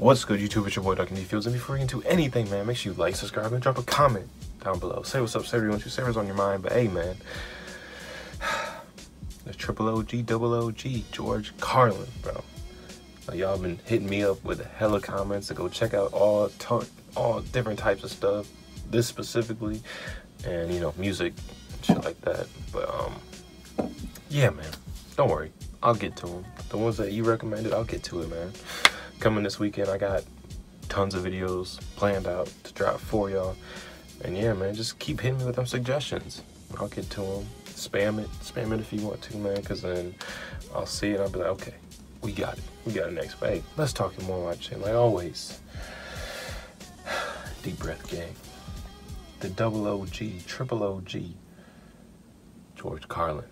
What's good, YouTube? It's your boy, Dr. D Fields. And before you get into anything, man, make sure you like, subscribe, and drop a comment down below. Say what's up, say what you want to, say what's on your mind. But hey, man, the triple OG, double OG, George Carlin, bro. Y'all been hitting me up with hella comments to go check out all different types of stuff, this specifically, and, you know, music, shit like that. But, yeah, man, don't worry. I'll get to them. The ones that you recommended, I'll get to it, man. Coming this weekend, I got tons of videos planned out to drop for y'all. And yeah, man, just keep hitting me with them suggestions. I'll get to them. Spam it if you want to, man, because then I'll see it and I'll be like, okay, we got it next. But hey, let's talk more about shit, like always. Deep breath, gang. The double OG, triple OG, George Carlin.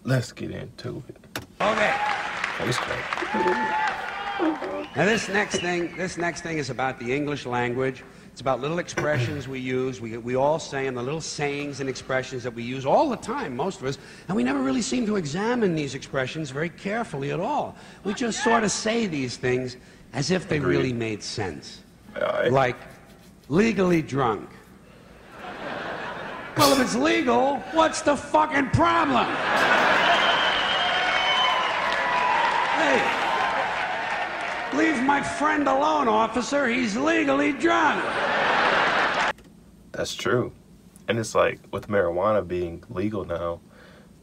Let's get into it. Okay. Face crack. Now this next thing is about the English language. It's about little expressions we use. We all say them, the little sayings and expressions that we use all the time, most of us, and we never really seem to examine these expressions very carefully at all. We just sort of say these things as if they really made sense. Like, legally drunk. Well, if it's legal, what's the fucking problem? Hey. Leave my friend alone, officer. He's legally drunk. That's true. And it's like, with marijuana being legal now,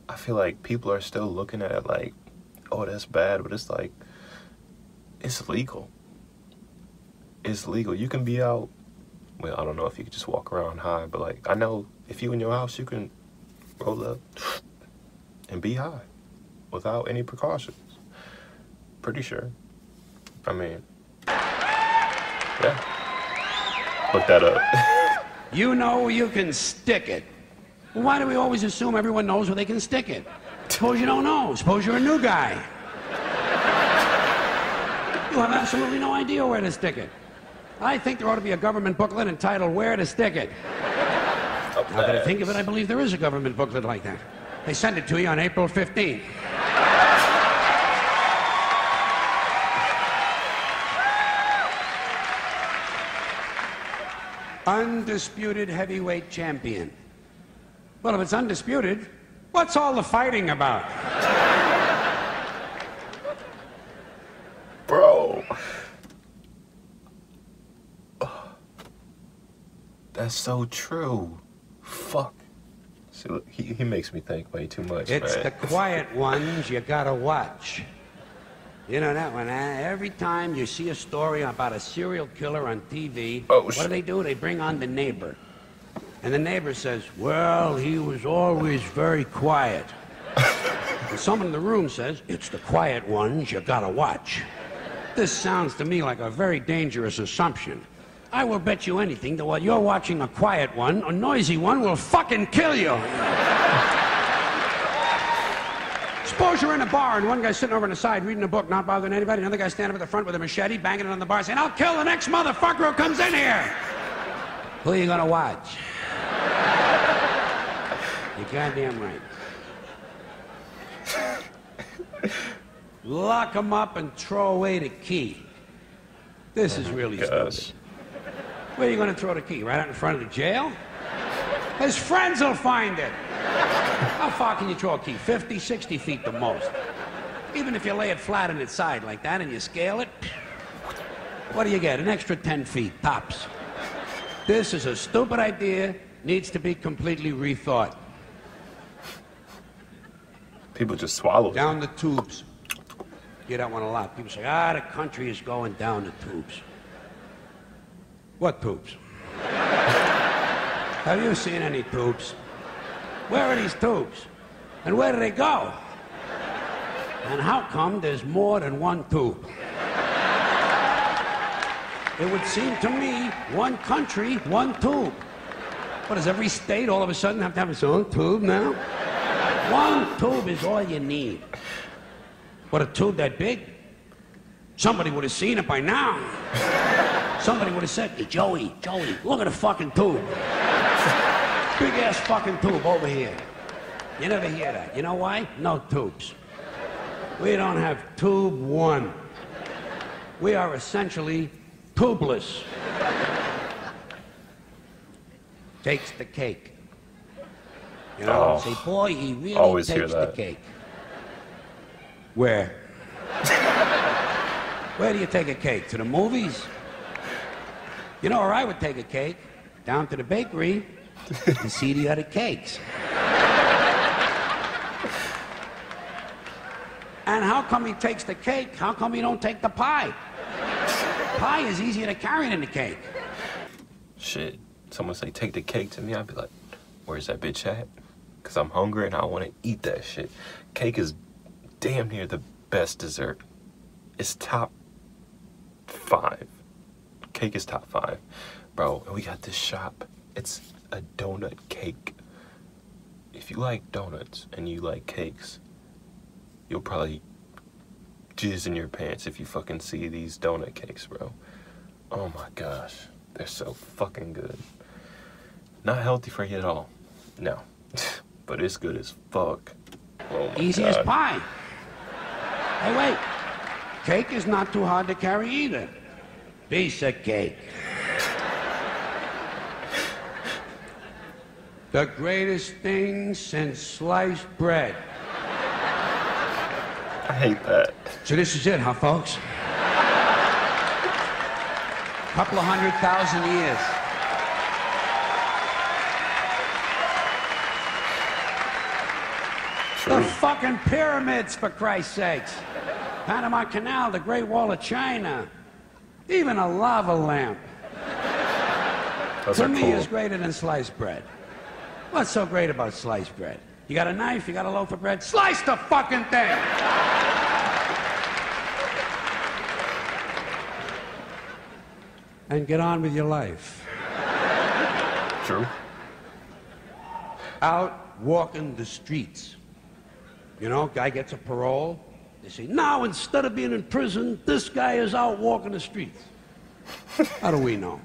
I feel like people are still looking at it like, oh, that's bad. But it's like, it's legal. It's legal. You can be out. Well, I don't know if you can just walk around high, but like, I know if you in your house, you can roll up and be high without any precautions. Pretty sure. I mean, yeah. Look that up. You know you can stick it. Well, why do we always assume everyone knows where they can stick it? Suppose you don't know. Suppose you're a new guy. You have absolutely no idea where to stick it. I think there ought to be a government booklet entitled Where to Stick It. Now that I think of it, I believe there is a government booklet like that. They send it to you on April 15th. Undisputed heavyweight champion. Well, if it's undisputed, what's all the fighting about? Bro. That's so true. Fuck. See, look, he makes me think way too much, It's man. the quiet ones you gotta watch. You know that one, huh? Every time you see a story about a serial killer on TV, what do? They bring on the neighbor. And the neighbor says, well, he was always very quiet. And someone in the room says, it's the quiet ones you gotta watch. This sounds to me like a very dangerous assumption. I will bet you anything that while you're watching a quiet one, a noisy one will fucking kill you. Suppose you're in a bar and one guy's sitting over on the side reading a book, not bothering anybody. Another guy's standing up at the front with a machete, banging it on the bar, saying, I'll kill the next motherfucker who comes in here. Who are you gonna watch? You're goddamn right. Lock him up and throw away the key. This is really stupid. Where are you gonna throw the key? Right out in front of the jail? His friends will find it. How far can you throw a key? 50, 60 feet the most. Even if you lay it flat on its side like that and you scale it, what do you get? An extra 10 feet, tops. This is a stupid idea, needs to be completely rethought. People just swallow it. Down the tubes. Hear that one a lot. People say, the country is going down the tubes. What tubes? Have you seen any tubes? Where are these tubes? And where do they go? And how come there's more than one tube? It would seem to me, one country, one tube. What, does every state all of a sudden have to have its own tube now? One tube is all you need. What, a tube that big? Somebody would have seen it by now. Somebody would have said, hey, Joey, look at the fucking tube. Big ass fucking tube over here. You never hear that. You know why? No tubes. We don't have tube one. We are essentially tubeless. Takes the cake. You know, say, boy, he really takes the cake. Where? Where do you take a cake? To the movies? You know where I would take a cake? Down to the bakery to see the other cakes. And how come he takes the cake? How come he don't take the pie? Pie is easier to carry than the cake. Shit. Someone say, take the cake to me, I'd be like, where's that bitch at? Because I'm hungry and I want to eat that shit. Cake is damn near the best dessert. It's top 5. Cake is top 5. Bro, and we got this shop. It's a donut cake. If you like donuts and you like cakes, you'll probably jizz in your pants if you fucking see these donut cakes, bro. Oh my gosh. They're so fucking good. Not healthy for you at all. No. But it's good as fuck. Oh my Easy God. as pie. Hey, wait. Cake is not too hard to carry either. Piece of cake. The greatest thing since sliced bread. I hate that. So this is it, huh, folks? Couple of 100,000 years. True. The fucking pyramids, for Christ's sakes. Panama Canal, the Great Wall of China. Even a lava lamp. Those To are me cool. is greater than sliced bread. What's so great about sliced bread? You got a knife, you got a loaf of bread, slice the fucking thing! And get on with your life. True. Out walking the streets. You know, guy gets a parole. They say, now instead of being in prison, this guy is out walking the streets. How do we know?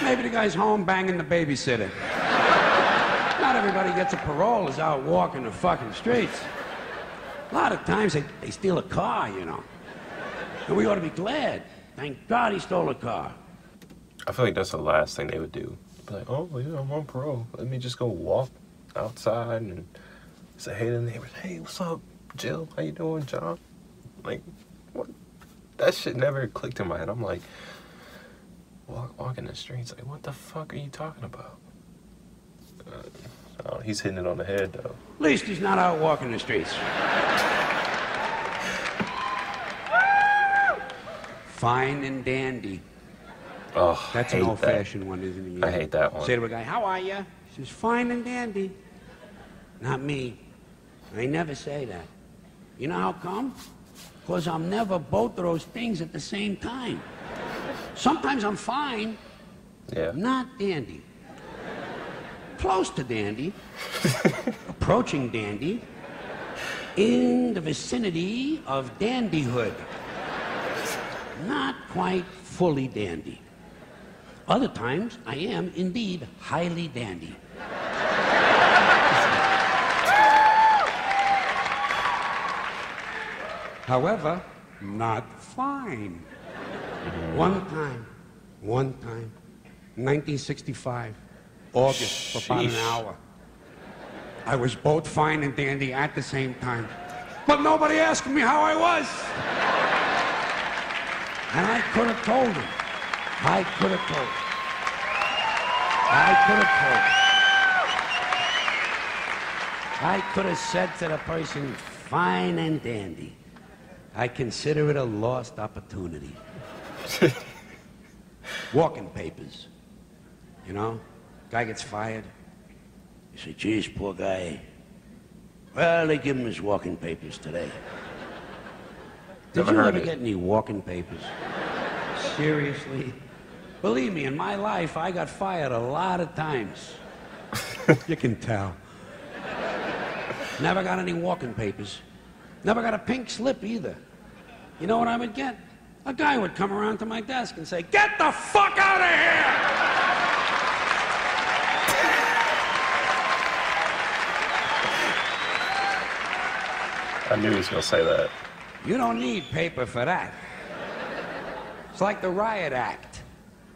Maybe the guy's home banging the babysitter. Not everybody gets a parole is out walking the fucking streets. A lot of times they steal a car, you know. And we ought to be glad. Thank God he stole a car. I feel like that's the last thing they would do. Be like, oh, yeah, I'm on parole. Let me just go walk outside and say hey to the neighbors. Hey, what's up, Jill? How you doing, John? Like, what? That shit never clicked in my head. I'm like, walking the streets. Like, what the fuck are you talking about? Oh, he's hitting it on the head, though. At least he's not out walking the streets. Fine and dandy. Oh, That's an old-fashioned one, isn't it? I hate that one. Say to a guy, how are you? He says, fine and dandy. Not me. I never say that. You know how come? Because I'm never both of those things at the same time. Sometimes I'm fine, Yeah. not dandy. Close to dandy, approaching dandy, in the vicinity of dandyhood. Not quite fully dandy. Other times, I am indeed highly dandy. However, not fine. One time, 1965, August, for about an hour. I was both fine and dandy at the same time. But nobody asked me how I was. And I could have told him. I could have told him. I could have said to the person, fine and dandy. I consider it a lost opportunity. Walking papers. You know, guy gets fired. You say, geez, poor guy. Well, they give him his walking papers today. Did you ever get any walking papers? Seriously? Believe me, in my life, I got fired a lot of times. You can tell. Never got any walking papers. Never got a pink slip either. You know what I would get? A guy would come around to my desk and say, get the fuck out of here! I knew he was going to say that. You don't need paper for that. It's like the Riot Act.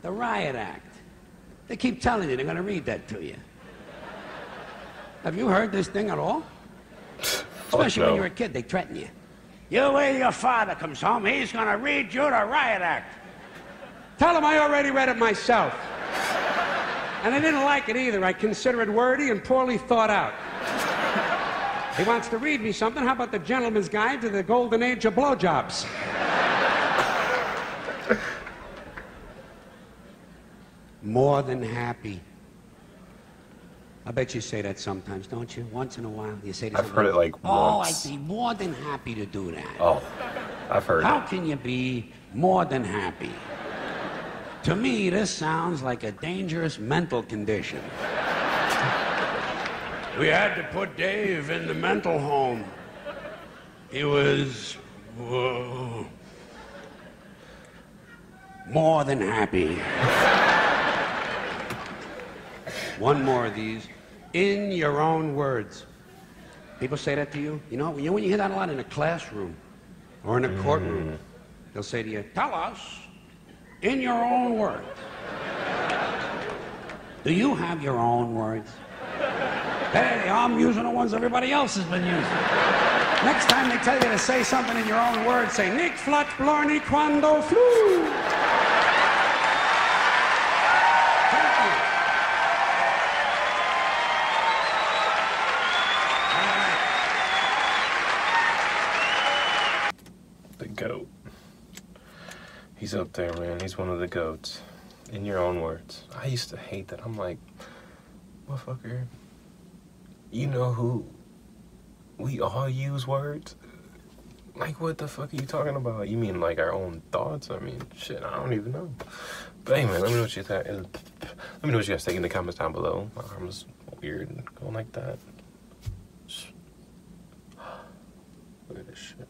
The Riot Act. They keep telling you they're going to read that to you. Have you heard this thing at all? Especially when you're a kid, they threaten you. You wait till your father comes home, he's going to read you the Riot Act. Tell him I already read it myself. And I didn't like it either. I consider it wordy and poorly thought out. He wants to read me something. How about the Gentleman's Guide to the Golden Age of Blowjobs? More than happy. I bet you say that sometimes, don't you? Once in a while, you say that. I've heard it like once. I'd be more than happy to do that. Oh, I've heard it. How can you be more than happy? To me, this sounds like a dangerous mental condition. We had to put Dave in the mental home. He was more than happy. One more of these. In your own words. People say that to you. You know, when you hear that a lot in a classroom or in a courtroom, they'll say to you, tell us in your own words. Do you have your own words? Hey, I'm using the ones everybody else has been using. Next time they tell you to say something in your own words, say, Nick Flat Blarney Quando Flu. The GOAT. He's up there, man. He's one of the GOATs. In your own words. I used to hate that. I'm like, motherfucker, you know who? We all use words? Like, what the fuck are you talking about? You mean like our own thoughts? I mean, shit, I don't even know. But hey, man, let me know what you think. Let me know what you guys think in the comments down below. My arm's weird and going like that. Look at this shit.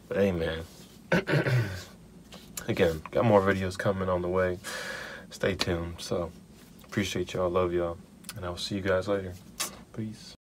But hey, man. Again, got more videos coming on the way. Stay tuned. So, appreciate y'all. Love y'all. And I will see you guys later. Peace.